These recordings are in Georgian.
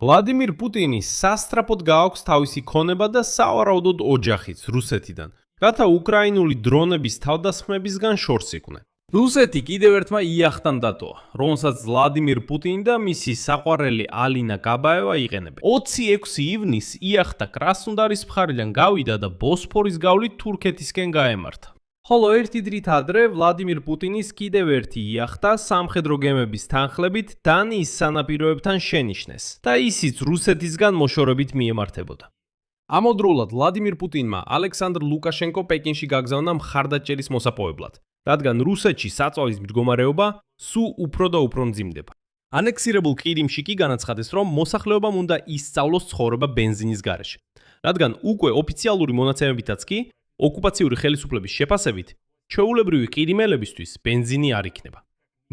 ვლადიმირ პუტინის სასტრაფოდ გააქვს თავისი ქონება და სავარაუდოდ ოჯახიც რუსეთიდან, რათა უკრაინული დრონების თავდასხმებისგან შორს იყვნენ. რუსეთი კიდევ ერთმა იახტან დატოვა, რომელსაც ვლადიმირ პუტინი და მისი საყვარელი ალინა კაბაევა იყენებენ. 26 ივნისს იახტა კრასნოდარის მხარიდან გავიდა და ბოსფორის გავლით თურქეთისკენ გაემართა. ხოლო ერთი დღით ადრე ვლადიმირ პუტინის კიდევ ერთი იახტა სამხედრო გემების თანხლებით დანიის სანაპიროებთან შენიშნეს და ისიც რუსეთისგან მოშორებით მიემართებოდა. ამავდროულად ვლადიმირ პუტინმა ალექსანდრ ლუკაშენკო პეკინში გაგზავნა მხარდაჭერის მოსაპოვებლად, რადგან რუსეთში საწვავის მდგომარეობა სულ უფრო და უფრო მძიმდება. ანექსირებულ ყირიმში კი განაცხადეს, რომ მოსახლეობამ უნდა ისწავლოს ცხოვრება ბენზინის გარეშე, რადგან უკვე ოფიციალური მონაცემებითაც კი ოკუპაციური ხელისუფლების შეფასებით, ჩვეულებრივი ყირიმელებისთვის ბენზინი არ იქნება.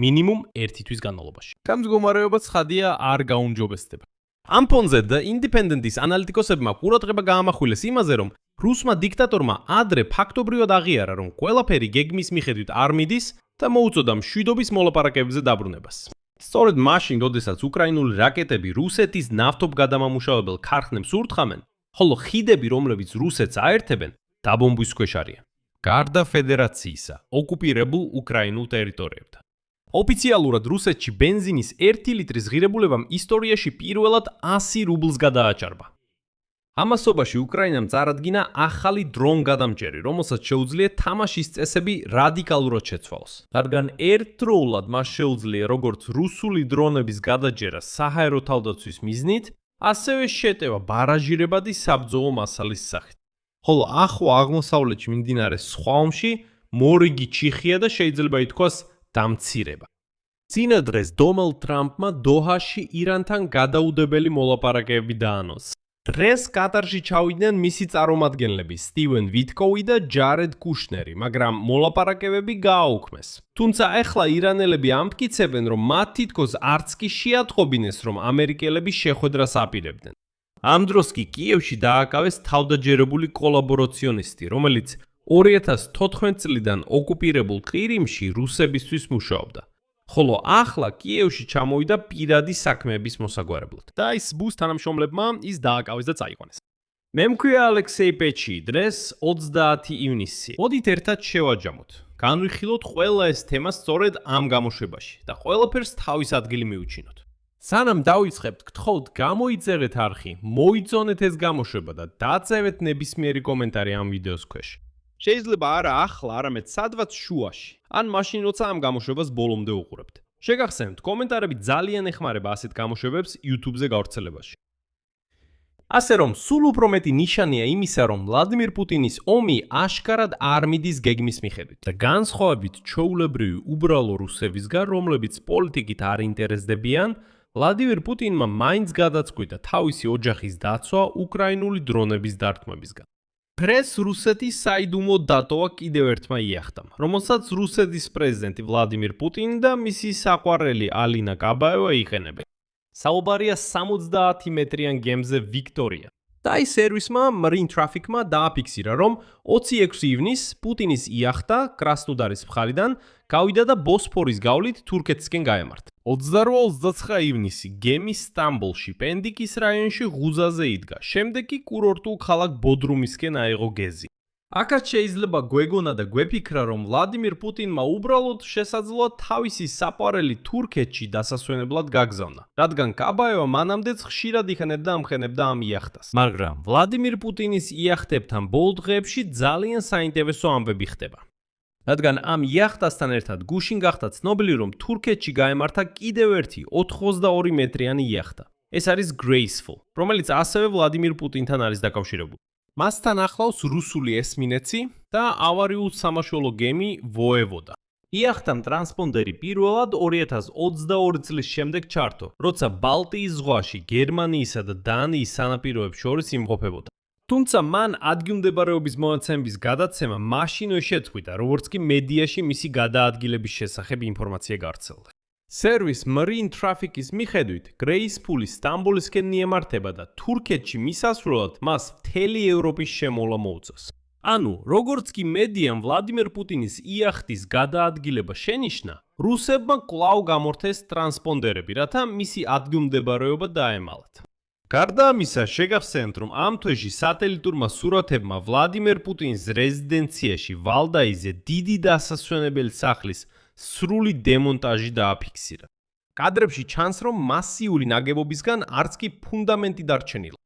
მინიმუმ 1 თვის განმავლობაში. ამ მდგომარეობა ცხადია არ გაუმჯობესდება. ამ ფონზე The Independent-ის ანალიტიკოსებმა ყურადღება გაამახვილეს იმაზე, რომ რუსმა დიქტატორმა ადრე ფაქტობრივად აღიარა, რომ ყველაფერი გეგმის მიხედვით არ მიდის და მოუწოდა მშვიდობის მოლაპარაკებებზე დაბრუნებას. სწორედ მაშინ, როდესაც უკრაინული რაკეტები რუსეთის ნავთობგადამამუშავებელ ქარხნებს ურტყამენ, ხოლო ხიდები, რომლებიც რუსეთს აერთებენ, დაბომბვის ქვეშ არიან. გარდა ფედერაციისა, ოკუპირებულ უკრაინულ ტერიტორიებთან. ოფიციალურად რუსეთში ბენზინის 1 ლიტრის ღირებულებამ ისტორიაში პირველად 100 რუბლს გადააჭარბა. ამასობაში უკრაინამ წარადგინა ახალი დრონ-გადამჭერი, რომელსაც შეუძლია თამაშის წესები რადიკალურად შეცვალოს. რადგან ერთდროულად მას შეუძლია როგორც რუსული დრონების გადაჭერა საჰაერო თავდაცვის მიზნით, ასევე შეტევა ბარაჟირებადი საბრძოლო მასალის სახით. ხოლო ახლო აღმოსავლეთში მიმდინარე სხვა ომში მორიგი ჩიხია და შეიძლება ითქვას დამცირება. წინა დღეს დონალდ ტრამპმა დოჰაში ირანთან გადაუდებელი მოლაპარაკებები დაანონსა. დღეს კატარში ჩავიდნენ მისი წარმომადგენლები სტივენ ვიტკოვი და ჯარედ კუშნერი, მაგრამ მოლაპარაკებები გააუქმეს. თუმცა ახლა ირანელები ამტკიცებენ, რომ მათ თითქოს არც კი შეატყობინეს, რომ ამერიკელები შეხვედრას აპირებდნენ. ამ დროს კი კიევში დააკავეს თავდაჯერებული კოლაბორაციონისტი, რომელიც 2014 წლიდან ოკუპირებულ ყირიმში რუსებისთვის მუშაობდა. ხოლო ახლა კიევში ჩამოვიდა პირადი საქმეების მოსაგვარებლად. და ის ბუს თანამშრომლებმა ის დააკავეს და წაიყვანეს. მე მქვია ალექსეი პეჩი, დღეს 30 ივნისი. მოდით ერთად შევაჯამოთ. განვიხილოთ ყველა ეს თემა სწორედ ამ გამოშვებაში და ყველაფერს თავის ადგილი მივუჩინოთ. სანამ დავიწყებთ, გთხოვთ გამოიწერეთ არხი, მოიწონეთ ეს გამოშვება და დაწერეთ ნებისმიერი კომენტარი ამ ვიდეოს ქვეშ. შეიძლება არა ახლა, არამედ სადღაც შუაში, ან მაშინ როცა ამ გამოშვებას ბოლომდე უყურებთ. შეგახსენებთ, კომენტარები ძალიან ეხმარება ასეთ გამოშვებებს YouTube-ზე გავრცელებაში. ასე რომ, სულ უფრო მეტი ნიშანია იმისა, რომ ვლადიმირ პუტინის ომი აშკარად არ მიდის გეგმის მიხედვით და განსხვავებით ჩვეულებრივი უბრალო რუსებისგან, რომლებიც პოლიტიკით არ ინტერესდებიან, ვლადიმირ პუტინმა მაინც გადაწყვიტა თავისი ოჯახის დაცვა უკრაინული დრონების დარტყმებისგან. დღეს რუსეთის საიდუმლო დატოვა კიდევ ერთმა იახტამ, რომელსაც რუსეთის პრეზიდენტი ვლადიმირ პუტინი და მისი საყვარელი ალინა კაბაევა იყენებენ. საუბარია 70 მეტრიან გემზე ვიქტორია. და ის სერვისმა Marine Traffic-მა დააფიქსირა, რომ 26 ივნისს პუტინის იახტა კრასნოდარის მხარიდან გავიდა და ბოსფორის გავლით თურქეთისკენ გაემართა. 28-29 ივნისი გემი სტამბოლში, პენდიკის რაიონში ღუზაზე იდგა. შემდეგ კი კურორტულ ქალაქ ბოდრუმისკენ აიღო გეზი. აქაც შეიძლება გვეგონა და გვეფიქრა, რომ ვლადიმირ პუტინმა უბრალოდ შესაძლოა თავისი საყვარელი თურქეთში დასასვენებლად გაგზავნა, რადგან კაბაევა მანამდეც ხშირად იყენებდა ამხენებდა ამ იახტას. მაგრამ ვლადიმირ პუტინის იახტებთან ბოლო დღეებში ძალიან საინტერესო ამბები ხდება. რადგან ამ იახტასთან ერთად გუშინ გახდა ცნობილი, რომ თურქეთში გაემართა კიდევ ერთი 82 მეტრიანი იახტა. ეს არის Graceful, რომელიც ასევე ვლადიმირ პუტინთან არის დაკავშირებული. მასთან ახლავს რუსული ესმინეცი და ავარიულ სამაშველო გემი Voevoda. იახტამ ტრანსპონდერი პირველად 2022 წლის შემდეგ ჩართო, როცა ბალტიის ზღვაში გერმანიისა და დანიის სანაპიროებს შორის იმყოფებოდა. თუმცა მან ადგილმდებარეობის მონაცემების გადაცემა მაშინვე შეწყვიტა, როგორც კი მედიაში მისი გადაადგილების შესახებ ინფორმაცია გავრცელდა. სერვის Marine Traffic-ის მიხედვით, Graceful-ი სტამბოლისკენ მიემართება და თურქეთში მისასვლელად მას მთელი ევროპის შემოლა მოუწევს. ანუ, როგორც კი მედიამ ვლადიმირ პუტინის იახტის გადაადგილება შენიშნა, რუსებმა კვლავ გამორთეს ტრანსპონდერები, რათა მისი ადგილმდებარეობა დაემალათ. გარდა ამისა, შეგახსენებთ, რომ ამ თვეში სატელიტურმა სურათებმა ვლადიმერ პუტინის რეზიდენციაში ვალდაიზე დიდი დასასვენებელი სახლის სრული დემონტაჟი დააფიქსირა. კადრებში ჩანს, რომ მასიური ნაგებობისგან არც კი ფუნდამენტი დარჩენილა.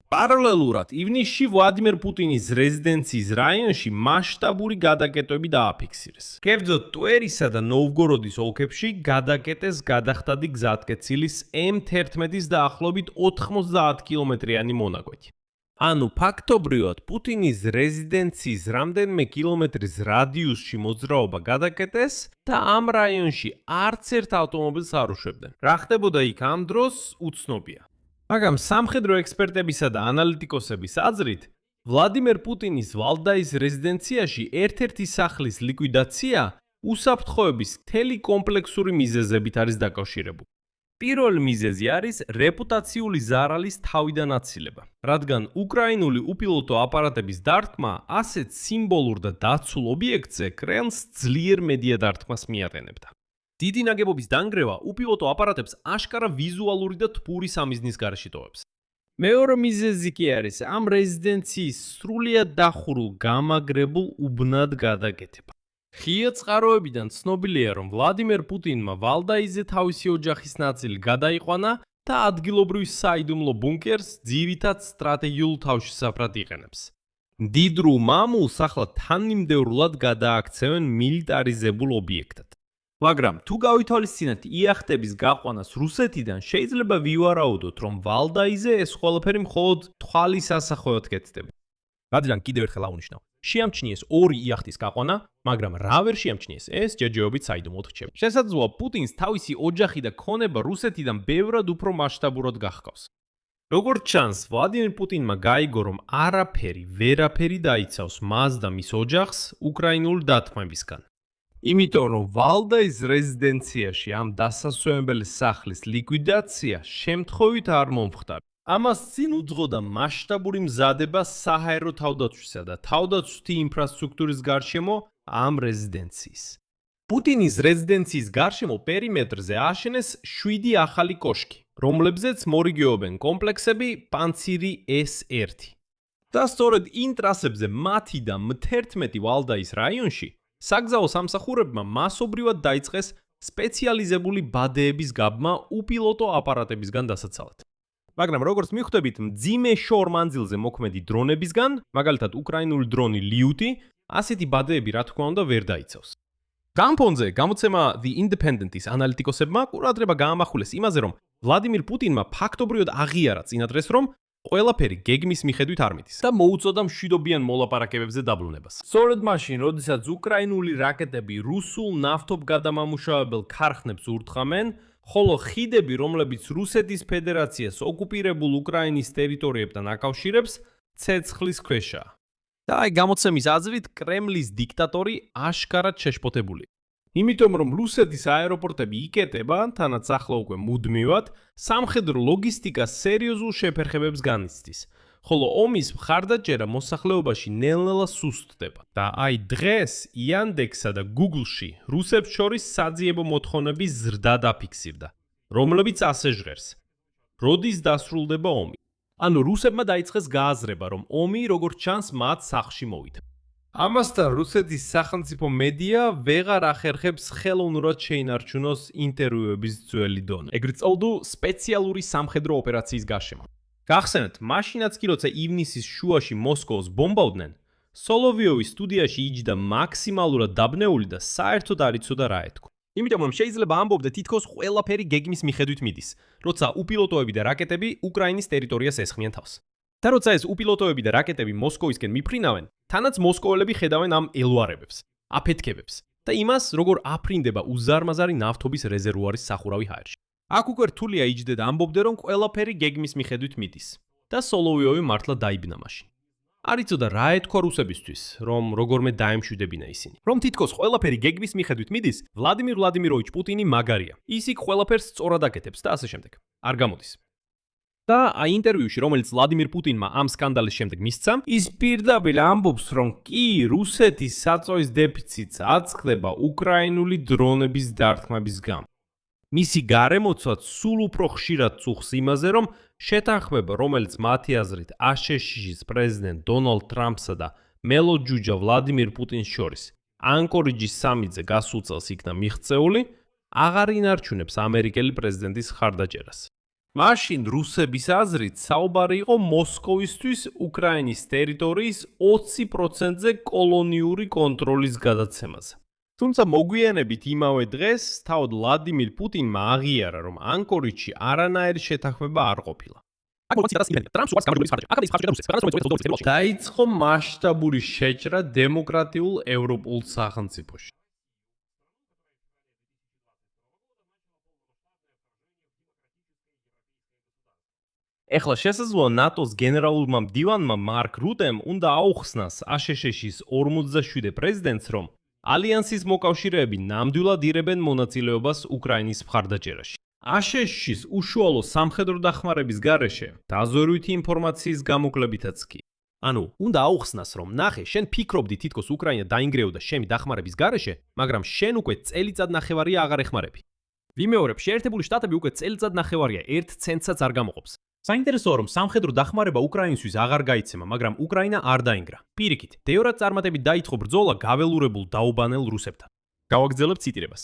პარალელურად, ივნისში ვლადიმერ პუტინის რეზიდენციის რაიონში მასშტაბური გადაკეტვები დააფიქსირეს. კერძოდ, ტვერისა და ნოვგოროდის ოლქებში გადაკეტეს გადახდადი გზატკეცილის M11-ის დაახლოებით 90 კილომეტრიანი მონაკვეთი. ანუ ფაქტობრივად, პუტინის რეზიდენციის რამდენიმე კილომეტრის რადიუსში მოძრაობა გადაკეტეს და ამ რაიონში არც ერთ ავტომობილს არ უშვებდნენ. რა ხდებოდა იქ ამ დროს, უცნობია. მაგრამ სამხედრო ექსპერტებისა და ანალიტიკოსების აზრით, ვლადიმერ პუტინის ვალდაის რეზიდენციაში ერთ-ერთი სახლის ლიკვიდაცია უსაფრთხოების მთელი კომპლექსური მიზეზებით არის დაკავშირებული. პირველი მიზეზი არის რეპუტაციული ზარალის თავიდან აცილება, რადგან უკრაინული უპილოტო აპარატების დარტყმა ასეთ სიმბოლურ და დაცულ ობიექტზე კრემლს ძლიერ მედია დარტყმას მიაყენებდა. დიდი ნაგებობის დანგრევა უპილოტო აპარატებს აშკარა ვიზუალური და თბური სამიზნის გარეშე ტოვებს. მეორე მიზეზი კი არის ამ რეზიდენციის სრულიად დახურულ გამაგრებულ უბნად გადაკეთება. ღია წყაროებიდან ცნობილია, რომ ვლადიმერ პუტინმა ვალდაიზე თავისი ოჯახის ნაწილი გადაიყვანა და ადგილობრივ საიდუმლო ბუნკერს ძირითად სტრატეგიულ თავშესაფრად იყენებს. მდიდრულ მამულს ახლა თანმიმდევრულად გადააქცევენ მილიტარიზებულ ობიექტად. მაგრამ თუ გავითვალისწინებთ იახტების გაყვანას რუსეთიდან, შეიძლება ვივარაუდოთ, რომ ვალდაიზე ეს ყველაფერი მხოლოდ თვალის ასახვევად კეთდება. რადგან კიდევ ერთხელ აღნიშნავ, შეამჩნიეს ორი იახტის გაყვანა, მაგრამ რა ვერ შეამჩნიეს, ეს ჯერჯერობით საიდუმლოდ რჩება. შესაძლოა პუტინს თავისი ოჯახი და ქონება რუსეთიდან ბევრად უფრო მასშტაბურად გახკავს. როგორც ჩანს, ვლადიმერ პუტინმა გაიგო, რომ ვერაფერი დაიცავს მას და მის ოჯახს უკრაინული დათმობისგან. იმიტომ რომ ვალდაის რეზიდენციაში ამ დასასვენებელი სახლის ლიკვიდაცია შემთხვევით არ მომხდარა. ამას წინ უძღოდა მასშტაბური მზადება საჰაერო თავდაცვისა და თავდაცვითი ინფრასტრუქტურის გარშემო ამ რეზიდენციის. პუტინის რეზიდენციის გარშემო პერიმეტრზე ააშენეს 7 ახალი კოშკი, რომლებზეც მორიგეობენ კომპლექსები პანცირი S1. და სწორედ იმ ტრასებზე მათი და 11 ვალდაის რაიონში საგზაო სამსახურებმა მასობრივად დაიწყეს სპეციალიზებული ბადეების გაბმა უპილოტო აპარატებისგან დასაცავად. მაგრამ როგორც მიხვდებით, მძიმე შორ მანძილზე მოქმედი დრონებისგან, მაგალითად უკრაინული დრონი ლიუტი, ასეთი ბადეები რა თქმა უნდა ვერ დაიცავს. ამ ფონზე გამოცემა The Independent-ის ანალიტიკოსებმა ყურადღება გაამახვილეს იმაზე, რომ ვლადიმერ პუტინმა ფაქტობრივად აღიარა წინადრეს, რომ ყველაფერი გეგმის მიხედვით არ მიდის და მოუწოდა მშვიდობიან მოლაპარაკებებზე დაბრუნებას. სწორედ მაშინ, როდესაც უკრაინული რაკეტები რუსულ ნავთობგადამამუშავებელ ქარხნებს ურტყამენ, ხოლო ხიდები, რომლებიც რუსეთის ფედერაციას ოკუპირებულ უკრაინის ტერიტორიებთან აკავშირებს, ცეცხლის ქვეშაა. და აი გამოცემის აზრით, კრემლის დიქტატორი აშკარად შეშფოთებული. იმიტომ რომ რუსეთის აეროპორტები იკეტება, თანაც ახლა უკვე მუდმივად, სამხედრო ლოგისტიკა სერიოზულ შეფერხებებს განიცდის, ხოლო ომის მხარდაჭერა მოსახლეობაში ნელ-ნელა სუსტდება. და აი დღეს Yandex-სა და Google-ში რუსებს შორის საძიებო მოთხოვნების ზრდა დაფიქსირდა, რომლებიც ასე ჟღერს: როდის დასრულდება ომი? ანუ რუსებმა დაიწყეს გააზრება, რომ ომი, როგორც ჩანს, მათ სახლში მოვიდა. ამასთან რუსეთის სახელმწიფო მედია ვეღარ ახერხებს ხელოვნურად შეინარჩუნოს ინტერვიუების ძველი დონე. ეგრეთ წოდებული სპეციალური სამხედრო ოპერაციის გარშემო. გახსენებთ, მაშინაც კი როცა ივნისის შუაში მოსკოვს ბომბავდნენ, სოლოვიოვის სტუდიაში იჯდა მაქსიმალურად დაბნეული და საერთოდ არ იცოდა რა ეთქვა. იმიტომ რომ შეიძლება ამბობდე თითქოს ყველაფერი გეგმის მიხედვით მიდის, როცა უპილოტოები და რაკეტები უკრაინის ტერიტორიას ესხმიან თავს. და როცა ეს უპილოტოები და რაკეტები მოსკოვისკენ მიფრინავენ, თანაც მოსკოველები ხედავენ ამ ელვარებებს, აფეთქებებს და იმას, როგორ აფრინდება უზარმაზარი ნავთობის რეზერვუარის სახურავი ჰაერში. აქ უკვე რთულია იჯდე და ამბობდე, რომ ყველაფერი გეგმის მიხედვით მიდის და სოლოვიოვი მართლა დაიბნა მაშინ. არ იცოდა რა ეთქვა რუსებისთვის, რომ როგორმე დაემშვიდებინა ისინი. რომ თითქოს ყველაფერი გეგმის მიხედვით მიდის, ვლადიმირ ვლადიმიროვიჩ პუტინი მაგარია. ის იქ ყველაფერს სწორად აკეთებს და ასე შემდეგ. არ გამოდის. და აი ინტერვიუში, რომელიც ვლადიმირ პუტინმა ამ სკანდალის შემდეგ მისცა, ის პირდაპირ ამბობს, რომ კი რუსეთის საწოვის დეფიციტს აწყდება უკრაინული დრონების დარტყმების გამო. მისი გარემოცვაც სულ უფრო ხშირად წუხს იმაზე, რომ შეთანხმება, რომელიც მათი აზრით აშშ-ის პრეზიდენტ დონალდ ტრამპსა და მელოჯუჯა ვლადიმირ პუტინს შორის ანკორიჯის სამიტზე გასულ წელს იქნა მიღწეული, აღარ ინარჩუნებს ამერიკელი პრეზიდენტის ხარდაჭერას. მაშინ რუსების აზრით საუბარი იყო მოსკოვისთვის უკრაინის ტერიტორიის 20%-ზე კოლონიური კონტროლის გადაცემაზე. თუმცა მოგვიანებით იმავე დღეს თავად ვლადიმირ პუტინმა აღიარა, რომ ანკორიჯში არანაირი შეთანხმება არ ყოფილა. დაიწყო მასშტაბური შეჭრა დემოკრატიულ ევროპულ სახელმწიფოში. ეხლა შესაძლოა ნატოს გენერალურმა მდივანმა მარკ რუტემ უნდა აუხსნას აშშ-ის 47 პრეზიდენტს, რომ ალიანსის მოკავშირეები ნამდვილად ირებენ მონაწილეობას უკრაინის მხარდაჭერაში. აშშ-ის უშუალო სამხედრო დახმარების გარეშე დაზვერვითი ინფორმაციის გამოკლებითაც კი. ანუ, უნდა აუხსნას, რომ ნახე, შენ ფიქრობდი თითქოს უკრაინა დაინგრეოდა შენი დახმარების გარეშე, მაგრამ შენ უკვე წელიწად ნახევარია აღარ ეხმარები. ვიმეორებ, შეერთებული შტატები უკვე წელიწად ნახევარია 1 ცენტსაც არ გამოყოფს. საინტერესოა, რომ სამხედრო დახმარება უკრაინისთვის აღარ გაიცემა, მაგრამ უკრაინა არ დაინგრა. პირიქით, დეორად წარმატებით დაიწყო ბრძოლა გაველურებულ დაუბანელ რუსებთან. გავაგრძელებთ ციტირებას.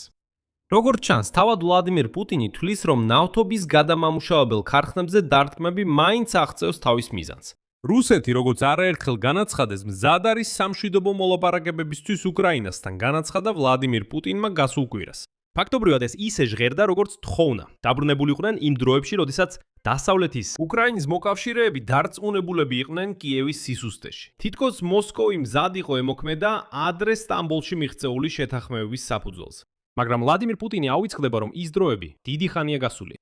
როგორც ჩანს, თავად ვლადიმირ პუტინი თვლის, რომ ნავთობის გადამამუშავებელ ქარხნებზე დარტყმები მაინც აღწევს თავის მიზანს. რუსეთი, როგორც არაერთხელ განაცხადეს, მზად არის სამშვიდობო მოლაპარაკებებისთვის უკრაინასთან, განაცხადა ვლადიმირ პუტინმა გასულ კვირას. ფაქტობრივად ეს ისე ჟღერდა, როგორც თხოვნა. დაბრუნებული იყვნენ იმ დროებში, როდესაც დასავლეთის უკრაინის მოკავშირეები დარწმუნებულები იყვნენ კიევის სისუსტეში. თითქოს მოსკოვი მზად იყო ემოქმედა ადრე სტამბოლში მიღწეული შეთანხმებების საფუძველზე. მაგრამ ვლადიმირ პუტინი აუიწყდება, რომ ის დროები დიდი ხანია გასული.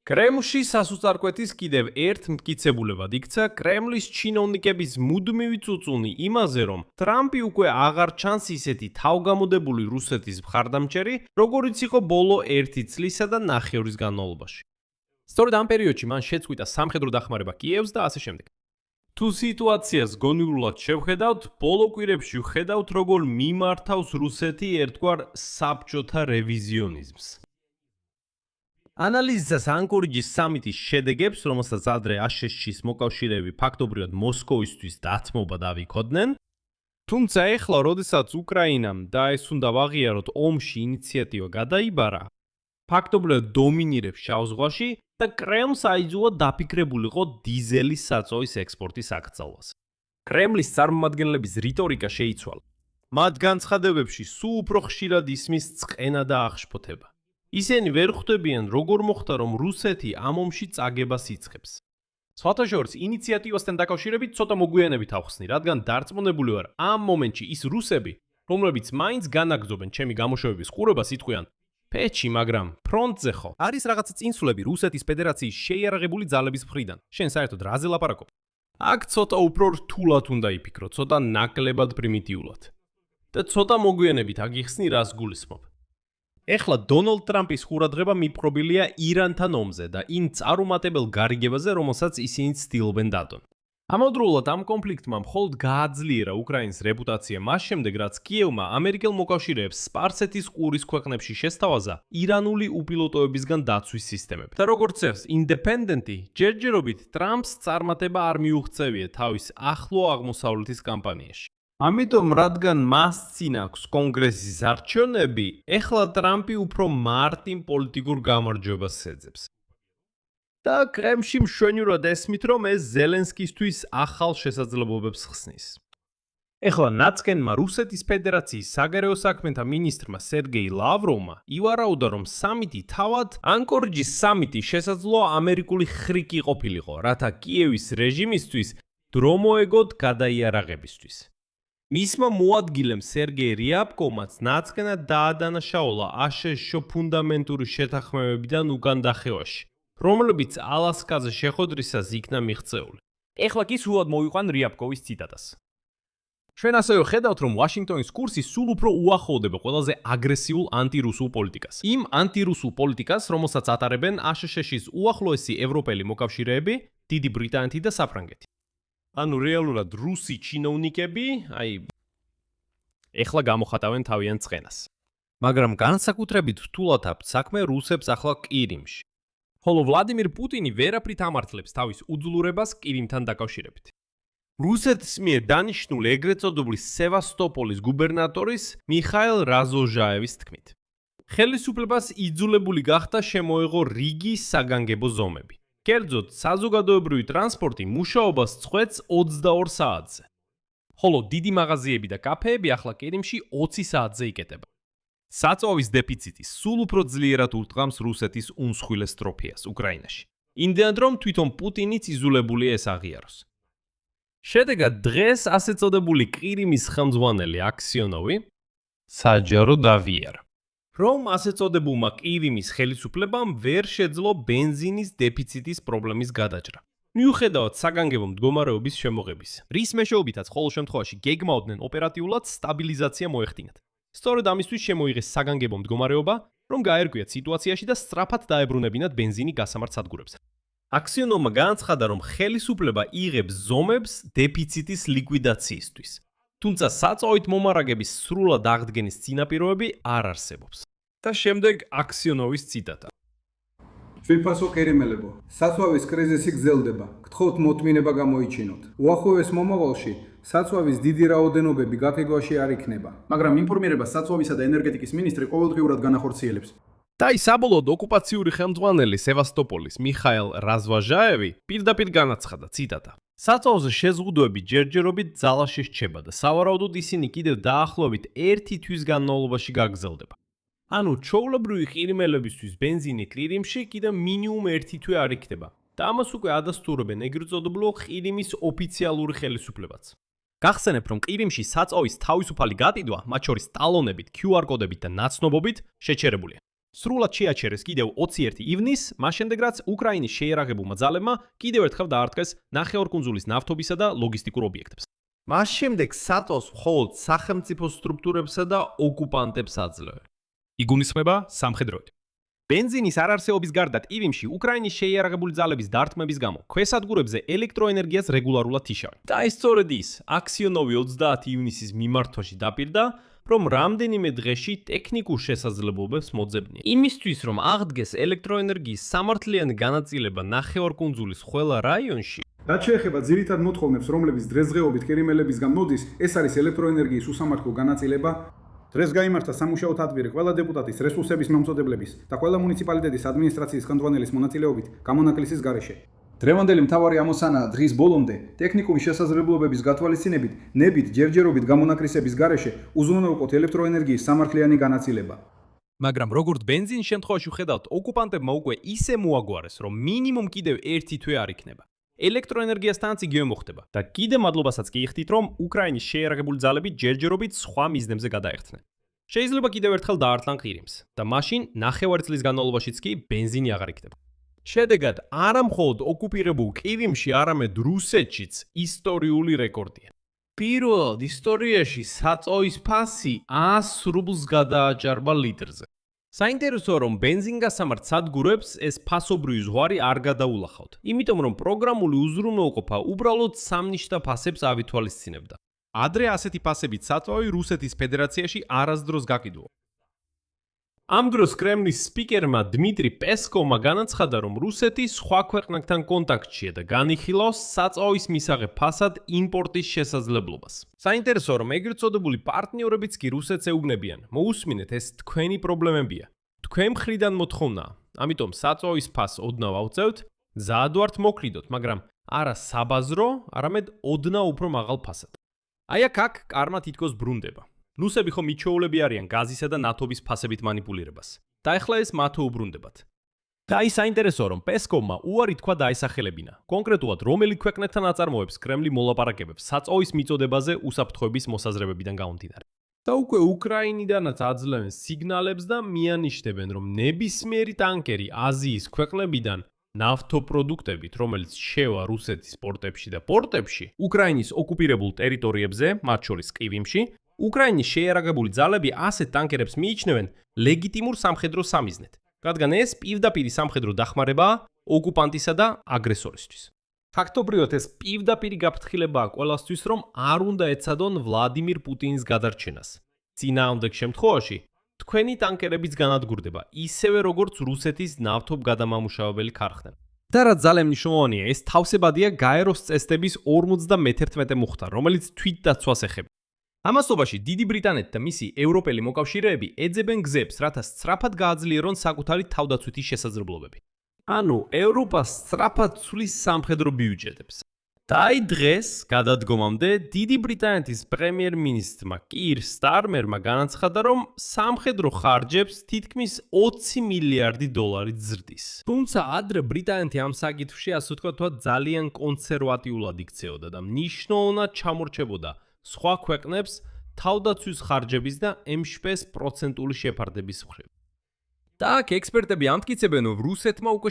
კრემლში სასუსტარკვეთის კიდევ ერთ მტკიცებულებად იქცა კრემლის ჩინოვნიკების მუდმივი წუწუნი იმაზე, რომ ტრამპი უკვე აღარ ჩანს ისეთი თავგამოდებული რუსეთის მხარდამჭერი, როგორიც იყო ბოლო 1 წლისა და ნახევრის განმავლობაში. სწორედ ამ პერიოდში მან შეწყვიტა სამხედრო დახმარება კიევს და ასე შემდეგ. თუ სიტუაციას გონივრულად შევხედავთ, ბოლო კვირებში ვხედავთ, როგორ მიმართავს რუსეთი ერთგვარ საბჭოთა რევიზიონიზმს. ანალიზისას ანკორიჯის სამიტის შედეგებს, რომელსაც ადრე აშშ-ის მოკავშირეები ფაქტობრივად მოსკოვისთვის დათმობა დავიქოდნენ, თუმცა ეხლა, როდესაც უკრაინამ და ეს უნდა ვაღიაროთ, ომში ინიციატივა გადაიბარა, ფაქტობრივად დომინირებს შავ ზღვაში და კრემლს აიძულა დაფიქრებულიყო დიზელის საწოვის ექსპორტის აკრძალვაზე. კრემლის წარმომადგენლების რიტორიკა შეიცვალა. მათ განცხადებებში სულ უფრო ხშირად ისმის წყენა და აღშფოთება. ისინი ვერ ხვდებიან, როგორ მოხდა, რომ რუსეთი ამ ომში წაგებას იწყებს. სხვათა შორის, ინიციატივასთან დაკავშირებით ცოტა მოგვიანებით ავხსნი, რადგან დარწმუნებული ვარ, ამ მომენტში ის რუსები, რომლებიც მაინც განაგრძობენ ჩემი გამოშვების ყურებას, იტყვიან, პეჩი, მაგრამ ფრონტზე ხო? არის რაღაცა წინსვლები რუსეთის ფედერაციის შეიარაღებული ძალების მხრიდან. შენ საერთოდ რაზე ლაპარაკობ? აქ ცოტა უფრო რთულად უნდა იფიქრო, ცოტა ნაკლებად პრიმიტიულად. და ცოტა მოგვიანებით აგიხსნი, რას გულისხმობ. ეხლა დონალდ ტრამპის ყურადღება მიპყრობილია ირანთან ომზე და იმ წარუმატებელ გარიგებაზე, რომელსაც ისინი ცდილობენ დადონ. ამავდროულად ამ კონფლიქტმა მხოლოდ გააძლიერა უკრაინის რეპუტაცია მას შემდეგ, რაც კიევმა ამერიკელ მოკავშირეებს სპარსეთის ყურის ქვეყნებში შესთავაზა ირანული უპილოტოებისგან დაცვის სისტემები. და როგორც წევს, ინდეპენდენტი ჯერჯერობით ტრამპს წარმატება არ მიუღწევია თავის ახლო აღმოსავლეთის კამპანიაში. ამიტომ, რადგან მას წინ აქვს კონგრესის არჩევნები, ეხლა ტრამპი უფრო მარტივ პოლიტიკურ გამარჯვებას ეძებს. და კრემლში მშვენივრად ესმით, რომ ეს ზელენსკისთვის ახალ შესაძლებლობებს ხსნის. ეხლა ნაცკენმა რუსეთის ფედერაციის საგარეო საქმეთა მინისტრმა სერგეი ლავროვმა ივარაუდა, რომ სამიტი თავად ანკორიჯის სამიტი შესაძლოა ამერიკული ხრიკი ყოფილიყო, რათა კიევის რეჟიმისთვის დრო მოეგოთ გადაიარაღებისთვის. მისმა მოადგილემ სერგეი რიაბკოვმაც ნაცკენად დაადანაშაულა აშშ ფუნდამენტური შეთანხმებებიდან უგანდახევაში, რომლებიც ალასკაზე შეხვედრისას იქნა მიღწეული. ეხლა კი სულად მოვიყვან რიაბკოვის ციტატას. ჩვენ ასევე ხედავთ, რომ ვაშინგტონის კურსი სულ უფრო უახლოვდება ყველაზე აგრესიულ ანტირუსულ პოლიტიკას. იმ ანტირუსულ პოლიტიკას, რომელსაც ატარებენ აშშ-ის უახლოესი ევროპელი მოკავშირეები, დიდი ბრიტანეთი და საფრანგეთი. ანუ რეალურად რუსი ჩინოვნიკები, ეხლა გამოხატავენ თავიანთ წყენას. მაგრამ განსაკუთრებით რთულად აქვთ საქმე რუსებს ახლა კირიმში. ხოლო ვლადიმირ პუტინი ვერაფრით ამართლებს თავის უძლურებას კირიმთან დაკავშირებით. რუსეთის მიერ დანიშნული ეგრეთ წოდებული სევასტოპოლის გუბერნატორის მიხაილ რაზოჟაევის თქმით. ხელისუფლებას იძულებული გახდა შემოეღო რიგი საგანგებო ზომები. კერძოდ, საზოგადოებრივი ტრანსპორტი მუშაობას წყვეტს 22 საათზე. ხოლო დიდი მაღაზიები და კაფეები ახლა კირიმში 20 საათზე იკეტება. საწვავის დეფიციტი სულ უფრო ძლიერად ურტყამს რუსეთის უმსხვილეს ტროფიას უკრაინაში. იმდენად რომ თვითონ პუტინიც იძულებულია ეს აღიაროს. შედეგად დღეს ასე წოდებული ყირიმის ხელმძღვანელი აქსიონოვი საჯარო დავიარა, რომ ასე წოდებულმა ყირიმის ხელისუფლებამ ვერ შეძლო ბენზინის დეფიციტის პრობლემის გადაჭრა. მიუხედავად საგანგებო მდგომარეობის შემოღების, რის მეშვეობითაც ყოველ შემთხვევაში გეგმავდნენ ოპერატიულად სტაბილიზაცია მოეხდინათ. სწორედ ამისთვის შემოიღეს საგანგებო მდგომარეობა, რომ გაერკვიათ სიტუაციაში და სწრაფად დაებრუნებინათ ბენზინი გასამართ სადგურებზე. აქსიონოვმა განაცხადა, რომ ხელისუფლება იღებს ზომებს დეფიციტის ლიკვიდაციისთვის. თუმცა საწვავით მომარაგების სრულად აღდგენის წინაპირობები არ არსებობს. და შემდეგ აქსიონოვის ციტატა. Ძვირფასო კერიმელებო, საწვავის კრიზისი გრძელდება. გთხოვთ მოთმინება გამოიჩინოთ. უახლოეს მომავალში საწვავის დიდი რაოდენობები გათიგვაში არ იქნება. მაგრამ ინფორმირებას საწვავისა და ენერგეტიკის მინისტრი ყოველდღიურად განახორციელებს. და ის საბოლოოდ ოკუპაციური ხელმძღვანელი სევასტოპოლის მიხაილ რაზვაჟაევი პირდაპირ განაცხადა, ციტატა. საწვავზე შეზღუდვები ჯერჯერობით ძალაში რჩება და სავარაუდოდ ისინი კიდევ დაახლოებით 1 თვის განმავლობაში გაგრძელდება. ანუ ჩვეულებრივი ყირიმელებისთვის ბენზინი ყირიმში კიდევ მინიმუმ 1 თვე არ იქნება და ამას უკვე ადასტურებენ ეგრეთ წოდებულ ყირიმის ოფიციალური ხელისუფლებაც. გახსენებთ, რომ ყირიმში საწვავის თავისუფალი გატიდვა, მათ შორის ტალონებით, QR კოდებით და ნაცნობობით შეჩერებულია. სრულად შეაჩერეს კიდევ 21 ივნისს, მას შემდეგ რაც უკრაინის შეიარაღებულმა ძალებმა კიდევ ერთხელ დაარტყეს ნახევარკუნძულის ნავთობისა და ლოგისტიკურ ობიექტებს. მას შემდეგ საწვავს მხოლოდ სახელმწიფო სტრუქტურებსა და ოკუპანტებს აძლევენ. იგულისხმება სამხედროებით. ბენზინის არარსეობის გარდა ყირიმში უკრაინის შეიარაღებული ძალების დარტყმების გამო ქვესადგურებზე ელექტროენერგიას რეგულარულად იშავენ. და ის სწორედ ის, აქსიონოვი 30 ივნისის მიმართვაში დაპირდა, რომ რამდენიმე დღეში ტექნიკურ შესაძლებლობებს მოძებნია. იმისთვის, რომ აღდგეს ელექტროენერგიის სამართლიანი განაწილება ნახევარკუნძულის ყველა რაიონში, რაც შეეხება ძირითად მოთხოვნებს, რომლებიც დღესდღეობით კერიმელებისგან მოდის, ეს არის ელექტროენერგიის უსამართლო განაწილება. დღეს გაიმართა სამუშაო თადბირი ყველა დეპუტატის, რესურსების მომწოდებლების და ყველა მუნიციპალიტეტის ადმინისტრაციის ხელმძღვანელის მონაწილეობით გამონაკლისის გარეშე. დღევანდელი მთავარი ამოცანაა დღის ბოლომდე ტექნიკური შესაძლებლობების გათვალისწინებით ნებით ჯერჯერობით გამონაკრისების გარეშე უზრუნველყოთ ელექტროენერგიის სამართლიანი განაწილება. მაგრამ როგორც ბენზინის შემთხვევაში ვხედავთ, ოკუპანტებმა უკვე ისე მოაგვარეს, რომ მინიმუმ კიდევ 1 თვე არ იქნება. ელექტროენერგიასთანაც იგივე მოხდება და კიდე მადლობასაც კი იხდით, რომ უკრაინის შეიარაღებული ძალები ჯერჯერობით სხვა მიზნებზე გადაეხტნენ. შეიძლება კიდევ ერთხელ დაარტყან ყირიმს და მაშინ ნახევარი წლის განმავლობაშიც კი ბენზინი აღარ იქნება. შედეგად, არა მხოლოდ ოკუპირებულ ყირიმში, არამედ რუსეთშიც ისტორიული რეკორდია. პირველად ისტორიაში საწვავის ფასი 100 რუბლს გადააჭარბალიტრზე. საინტერესოა, რომ ბენზინგასამართ სადგურებს ეს ფასობრივი ზღვარი არ გადაულახავთ, იმიტომ რომ პროგრამული უზრუნველყოფა უბრალოდ სამნიშთა ფასებს ავითვალისწინებდა. ადრე ასეთი ფასებით საწვავი რუსეთის ფედერაციაში არასდროს გაკიდულა. ამ დროს კრემლის სპიკერმა დმიტრი პესკოვმა განაცხადა, რომ რუსეთი სხვა ქვეყნებთან კონტაქტშია და განიხილავს საწვავის მისაღებ ფასად იმპორტის შესაძლებლობას. საინტერესოა, რომ ეგრეთ წოდებული პარტნიორებიც კი რუსეთს ეუბნებიან, მოусმინეთ, ეს თქვენი პრობლემებია. თქვენ მხრიდან მოთხოვნაა. ამიტომ საწვავის ფასს ოდნავ ავწევთ, მზად ვართ მოკლიდოთ, მაგრამ არა საბაზრო, არამედ ოდნავ უფრო მაღალ ფასად. აი აქ კარმა თითქოს ბრუნდება. რუსები ხომ მიჩვეულები არიან გაზისა და ნავთობის ფასებით манипуლირებას. და ახლა ეს მათო უბრუნდებათ. და ის საინტერესოა, რომ პესკოვმა უარი თქვა დაესახელებინა. კონკრეტულად, რომელი ქვეყნებთან აწარმოებს კრემლი მოლაპარაკებებს საწვავის მიწოდებაზე უსაფრთხოების მოსაზრებებიდან გამომდინარე. და უკვე უკრაინიდანაც აძლევენ სიგნალებს და მიანიშნებენ, რომ ნებისმიერი ტანკერი აზიის ქვეყნებიდან ნავთობპროდუქტებით, რომელიც შევა რუსეთის პორტებში და პორტებში, უკრაინის ოკუპირებულ ტერიტორიებზე, მათ შორის ყივიმში, უკრაინის შეიარაღებული ძალები ასეთ ტანკერებს მიიჩნევენ ლეგიტიმურ სამხედრო სამიზნედ, რადგან ეს პირდაპირი სამხედრო დახმარებაა ოკუპანტისა და აგრესორისთვის. ფაქტობრივად ეს პირდაპირი გაფრთხილებაა ყველასთვის, რომ არ უნდა ეცადონ ვლადიმირ პუტინის გადარჩენას. წინააღმდეგ შემთხვევაში თქვენი ტანკერებიც განადგურდება, ისევე როგორც რუსეთის ნავთობგადამამუშავებელი ქარხნები. და რაც ძალიან მნიშვნელოვანია, ეს თავსებადია გაეროს წესდების 51 მუხტა, რომელიც თვითდაცვას ეხება. ამასობაში დიდი ბრიტანეთი და მისი ევროპელი მოკავშირეები ეძებენ გზებს, რათა სწრაფად გააძლიერონ საკუთარი თავდაცვითი შესაძლებლობები. ანუ ევროპას სწრაფად ცვლის სამხედრო ბიუჯეტებს. და აი დღეს, გადადგომამდე, დიდი ბრიტანეთის პრემიერ-მინისტრმა კիր სტარმერმა განაცხადა, რომ სამხედრო ხარჯებს თითქმის 20 მილიარდი დოლარი ზრდის. თუმცა ადრე ბრიტანეთი ამ საკითხში, ასე ვთქვათ, ძალიან კონსერვატიულად იქცეოდა და მნიშვნელოვნად ჩამორჩებოდა სხვა ქვეყნებს თავდაცვის ხარჯების და MŠP-ს პროცენტული შეფარდების მხრივ. და აქ ექსპერტები ამტკიცებენ, რომ რუსეთმა უკვე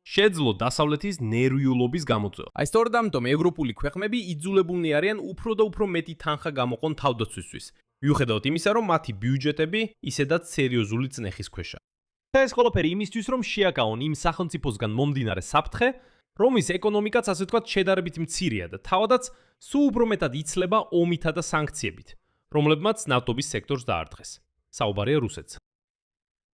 შეძლო დასავლეთის ნერვიულობის გამოწვევა. აი სწორედ ამიტომ ევროპული ქვეყნები იძულებულნი არიან უფრო და უფრო მეტი თანხა გამოყონ თავდაცვისთვის, მიუხედავად იმისა, რომ მათი ბიუჯეტები ისედაც სერიოზული წნეხის ქვეშაა. და ეს ყველაფერი იმისთვის, რომ შეაკავონ იმ სახელმწიფოსგან მომდინარე საფრთხე, რომის ეკონომიკაც ასე ვთქვათ შედარებით მცირეა და თავადაც სულ უფრო მეტად იცლება ომითა და სანქციებით, რომლებმაც ნავთობის სექტორს დაარტყეს. საუბარია რუსეთს.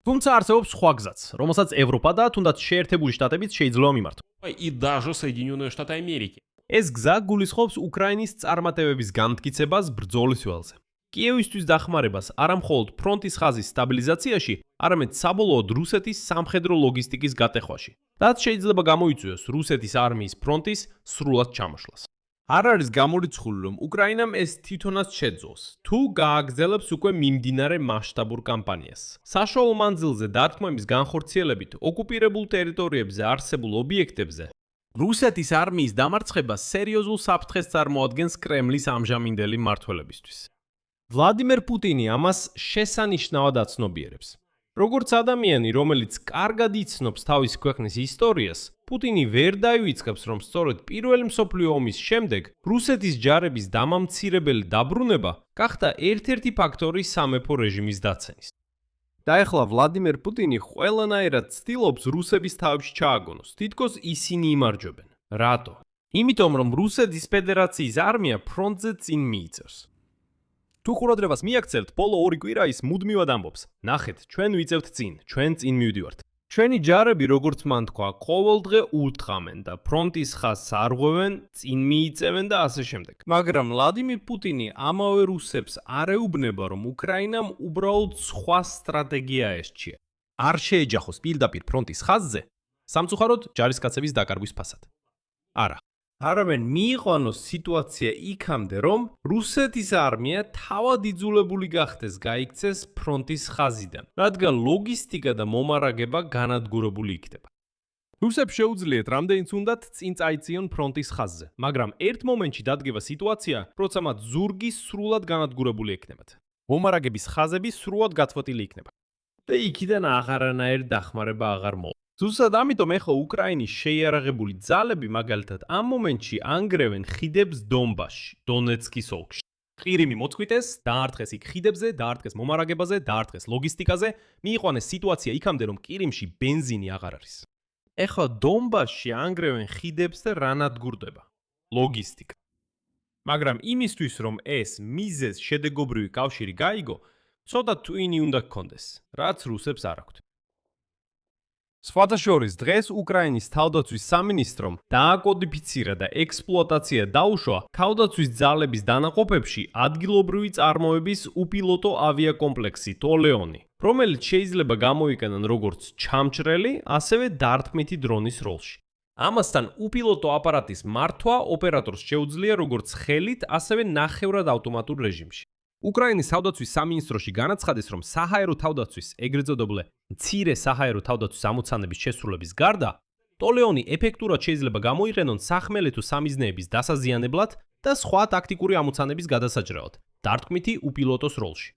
თუმცა არსებობს სხვა გზაც, რომელსაც ევროპა და თუნდაც შეერთებული შტატებიც შეიძლება მიმართონ. И даже Соединенные Штаты Америки. ეს გზა გულისხმობს უკრაინის წარმატებების განმტკიცებას ბრძოლის ველზე. კიევისთვის დახმარებას არა მხოლოდ ფრონტის ხაზის სტაბილიზაციაში, არამედ საბოლოოდ რუსეთის სამხედრო ლოგისტიკის გატეხვაში. რაც შეიძლება გამოიწვიოს რუსეთის არმიის ფრონტის სრულად ჩამოშლას. არ არის გამორიცხული, რომ უკრაინამ ეს თვითონაც შეძლოს, თუ გააგრძელებს უკვე მიმდინარე მასშტაბურ კამპანიას. საშუალო მანძილზე დარტყმების განხორციელებით ოკუპირებულ ტერიტორიებზე არსებულ ობიექტებზე რუსეთის არმიის დამარცხება სერიოზულ საფრთხეს წარმოადგენს კრემლის ამჟამინდელი მმართველებისთვის. ვლადიმერ პუტინი ამას შესანიშნავად აცნობიერებს. როგორც ადამიანი, რომელიც კარგად იცნობს თავის ქვეყნის ისტორიას, პუტინი ვერ დაივიწყებს, რომ სწორედ პირველი მსოფლიო ომის შემდეგ რუსეთის ჯარების დამამცირებელი დაბრუნება გახდა ერთ-ერთი ფაქტორი სამეფო რეჟიმის დაცენის. და ეხლა ვლადიმერ პუტინი ყველანაირად ცდილობს რუსების თავში ჩააგონოს, თითქოს ისინი იმარჯვებენ. რატო? იმიტომ, რომ რუსეთის ფედერაციის არმია ფრონტზე წინ მიიწევს. თუ ყურადღებას მიაქცევთ, ბოლო 2 კვირა ის მუდმივად ამბობს: ნახეთ, ჩვენ ვიწევთ წინ, ჩვენ წინ მივდივართ. ჩვენი ჯარები, როგორც მან თქვა, ყოველდღე უთხრამენ და ფრონტის ხაზს არღვევენ, წინ მიიწევენ და ასე შემდეგ. მაგრამ ვლადიმერ პუტინი ამავე რუსებს არ ეუბნება, რომ უკრაინამ უბრალოდ სხვა სტრატეგია ესჩია. არ შეეჯახოს პირდაპირ ფრონტის ხაზზე, სამწუხაროდ ჯარისკაცების დაკარგვის ფასად. არა. არამედ მიიყვანოს სიტუაცია იქამდე, რომ რუსეთის არმია თავად იძულებული გახდეს გაიქცეს ფრონტის ხაზიდან, რადგან ლოგისტიკა და მომარაგება განადგურებული იქნება. რუსებს შეუძლიათ რამდენიც უნდათ წინ წაიწიონ ფრონტის ხაზზე, მაგრამ ერთ მომენტში დადგება სიტუაცია, როცა მათ ზურგი სრულად განადგურებული ექნებათ. მომარაგების ხაზები სრულად გათვოტილი იქნება. და იქიდან აღარანაირ დახმარება აღარ მოვა. ზუსტად ამიტომ ეხლა უკრაინის შეიარაღებული ძალები მაგალითად ამ მომენტში ანგრევენ ხიდებს დონბასში, დონეცკის ოლქში. ყირიმი მოწყვიტეს, დაარტყეს იქ ხიდებზე, დაარტყეს მომარაგებაზე, დაარტყეს ლოგისტიკაზე, მიიყვანეს სიტუაცია იქამდე, რომ ყირიმში ბენზინი აღარ არის. ეხლა დონბასში ანგრევენ ხიდებს და რა ნადგურდება? ლოგისტიკა. მაგრამ იმისთვის, რომ ეს მიზეზ შედეგობრივი კავშირი გაიგო, ცოტა ტვინი უნდა გქონდეს, რაც რუსებს არ აქვთ. სხვათა შორის დღეს უკრაინის თავდაცვის სამინისტრომ დააკოდიფიცირა და ექსპლუატაცია დაუშვა თავდაცვის ძალების დანაყოფებში ადგილობრივი წარმოების უპილოტო ავიაკომპლექსი ტოლეონი, რომელიც შეიძლება გამოიყენონ როგორც ჩამჭრელი, ასევე დარტყმითი დრონის როლში. ამასთან უპილოტო აპარატის მართვა ოპერატორს შეუძლია როგორც ხელით, ასევე ნახევრად ავტომატურ რეჟიმში. უკრაინის თავდაცვის სამინისტროში განაცხადეს, რომ საჰაერო თავდაცვის, ეგრეთ წოდებული მცირე საჰაერო თავდაცვის ამოცანების შესრულების გარდა, ტოლეონი ეფექტურად შეიძლება გამოიყენონ სახმელეთო სამიზნეების დასაზიანებლად და სხვა ტაქტიკური ამოცანების გადასაჭრელად, დარტყმითი უპილოტოს როლში.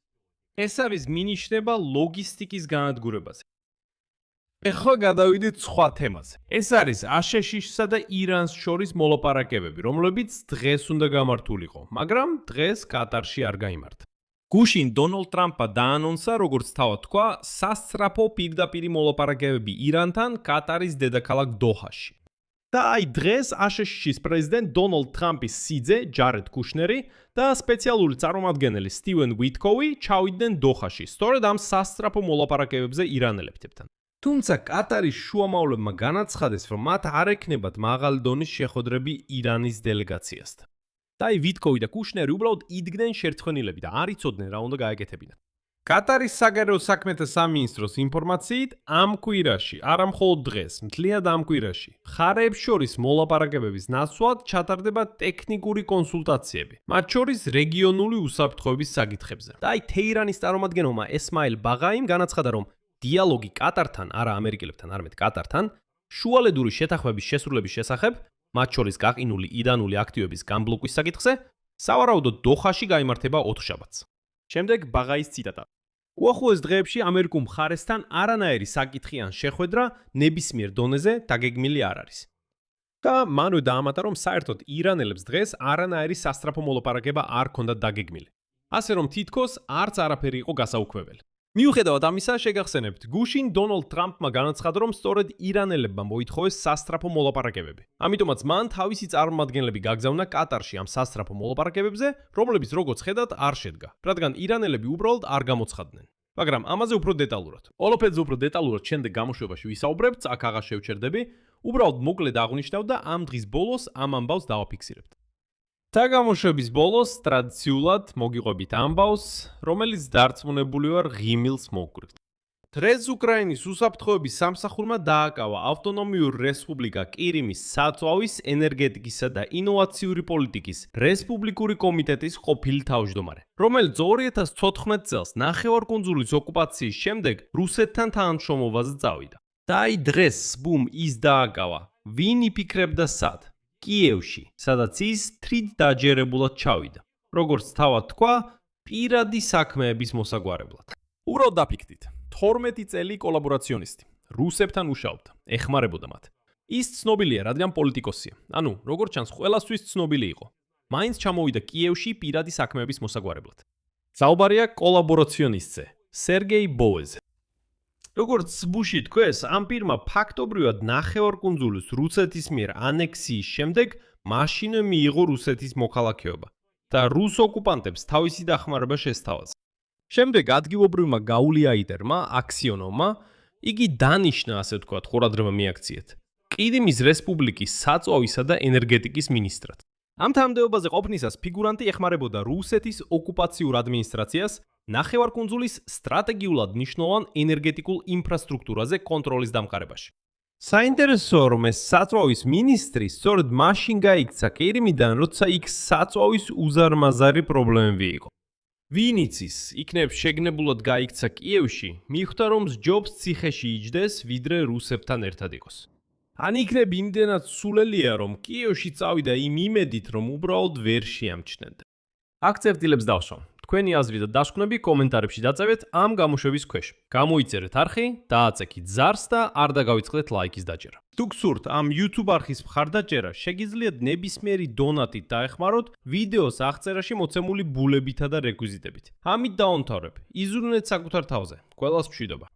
ეს არის მინიშნება ლოგისტიკის განადგურებაზე. ეხლა გადავიდეთ სხვა თემაზე. ეს არის აშშ-სა და ირანს შორის მოლაპარაკებები, რომლებიც დღეს უნდა გამართულიყო, მაგრამ დღეს კატარში არ გაიმართა. გუშინ დონალდ ტრამპმა დაანონსა, როგორც თავად თქვა, სასწრაფო პირდაპირი მოლაპარაკებები ირანთან კატარის დედაქალაქ დოჰაში. და აი დღეს აშშ-ის პრეზიდენტ დონალდ ტრამპის სიძე ჯარედ კუშნერი და სპეციალური წარმომადგენელი სტივენ ვიტკოვი ჩავიდნენ დოხაში, სწორედ ამ სასწრაფო მოლაპარაკებებზე ირანელებთან. თუმცა კატარის შუამავლებმა განაცხადეს, რომ მათ არ ექნებათ მაღალი დონის შეხვედრები ირანის დელეგაციასთან. და აი ვიტკოვი და კუშნერი უბრალოდ იდგნენ შერთხენილები და არ იცოდნენ რა უნდა გაეკეთებინათ. კატარის საგარეო საქმეთა სამინისტროს ინფორმაციით ამ კვირაში, არა მხოლოდ დღეს, მთლიანად ამ კვირაში, მხარეებს შორის მოლაპარაკებების ნაცვლად ჩატარდება ტექნიკური კონსულტაციები, მათ შორის რეგიონული უსაფრთხოების საკითხებზე. და აი თეირანის წარმომადგენელმა ესმაილ ბაღაიმ განაცხადა, რომ დიალოგი კატართან, არა ამერიკელებთან, არამედ კატართან, შუალედური შეთანხმების შესრულების შესახებ, მათ შორის გაყინული ირანული აქტივების გამბლოკვის საკითხზე, სავარაუდოდ დოხაში გაიმართება ოთხშაბათს. შემდეგ ბაღაის ციტატა. უახლოეს დღეებში ამერიკულ მხარესთან არანაირი საკითხი ან შეხვედრა ნებისმიერ დონეზე დაგეგმილი არ არის. და მანვე დაამატა, რომ საერთოდ ირანელებს დღეს არანაირი სასწრაფო მოლაპარაკება არ ქონდათ დაგეგმილი. ასე რომ თითქოს არც არაფერი იყო გასაუქმებელი. მიუხედავად ამისა, შეგახსენებთ, გუშინ დონალდ ტრამპმა განაცხადა, რომ სწორედ ირანელებმა მოითხოვეს სასწრაფო მოლაპარაკებები. ამიტომაც მან თავისი წარმომადგენლები გაგზავნა კატარში ამ სასწრაფო მოლაპარაკებებზე, რომლებიც როგორც ხედავთ არ შედგა, რადგან ირანელები უბრალოდ არ გამოცხადდნენ. მაგრამ ამაზე უფრო დეტალურად. ყველაფერზე უფრო დეტალურად შემდეგ გამოშვებაში ვისაუბრებთ, აქ აღარ შევჩერდები, უბრალოდ მოკლედ აღნიშნავ და ამ დღის ბოლოს ამ ამბავს დავაფიქსირებთ. და გამოშვების ბოლოს ტრადიციულად მოგიყვებით ამბავს, რომელიც დარწმუნებული ვარ ღიმილს მოგგვირთ. დღეს უკრაინის უსაფრთხოების სამსახურმა დააკავა ავტონომიური რესპუბლიკა კირიმის საწვავის, ენერგეტიკისა და ინოვაციური პოლიტიკის რესპუბლიკური კომიტეტის ყოფილი თავმჯდომარე, რომელიც 2014 წელს ნახევარკუნძულის ოკუპაციის შემდეგ რუსეთთან თანამშრომლობაზე წავიდა. და აი დღეს ბუმ ის დააკავა, ვინ იფიქრებდა სად? კიევში, სადაც ის თრით დაჯერებულად ჩავიდა. როგორც თავად თქვა, პირადი საქმეების მოსაგვარებლად. უბრალოდ დაფიქრდით. 12 წელი კოლაბორაციონისტი. რუსებთან მუშაობდა, ეხმარებოდა მათ. ის ცნობილია, რადგან პოლიტიკოსია. ანუ, როგორც ჩანს, ყველასთვის ცნობილი იყო. მაინც ჩამოვიდა კიევში პირადი საქმეების მოსაგვარებლად. საუბარია კოლაბორაციონისტზე, სერგეი ბოუეზე. როგორც ბუში თქვეს, ამ პირმა ფაქტობრივად ნახევარკუნძულის რუსეთის მიერ ანექსიის შემდეგ მაშინვე მიიღო რუსეთის მოქალაქეობა და რუს ოკუპანტებს თავისი დახმარება შესთავაზა. შემდეგ ადგილობრივმა გაულიაიტერმა, აქსიონოვმა, იგი დანიშნა, ასე ვთქვათ, ხურადღება მიაქციეთ, ყირიმის რესპუბლიკის საწვავისა და ენერგეტიკის მინისტრად. ამ თანამდებობაზე ყოფნისას ფიგურანტი ეხმარებოდა რუსეთის ოკუპაციურ ადმინისტრაციას ნახევარკუნძულის სტრატეგიულად მნიშვნელოვან ენერგეტიკულ ინფრასტრუქტურაზე კონტროლის დამყარებაში. საინტერესოა, რომ ეს საწვავის მინისტრი სწორედ მაშინ გაიქცა კირიმიდან, როცა იქ საწვავის უზარმაზარი პრობლემები იყო. ვინ იცის, იქნებ შეგნებულად გაიქცა კიევში, მიხვდა რომ ჯობს ციხეში იჯდეს, ვიდრე რუსებთან ერთად იყოს. ან იქნებ იმდენად სულელია, რომ კიევში წავიდა იმ იმედით, რომ უბრალოდ ვერ შეამჩნევდა. აქ წერტილებს დავსვამ. თქვენი აზრი და დასკვნები კომენტარებში დაწევეთ ამ გამოშვების ქვეშ. გამოიწერეთ არხი, დააწექით ზარს და არ დაგავიწყდეთ ლაიქის დაჭერა. თუ გსურთ ამ YouTube არხის მხარდაჭერა, შეგიძლიათ ნებისმიერი დონატით დაეხმაროთ ვიდეოს აღწერაში მოცემული ბულებითა და რეკვიზიტებით. ამით დავამთავრებ. იზრუნეთ საკუთარ თავზე. ყველას მშვიდობა.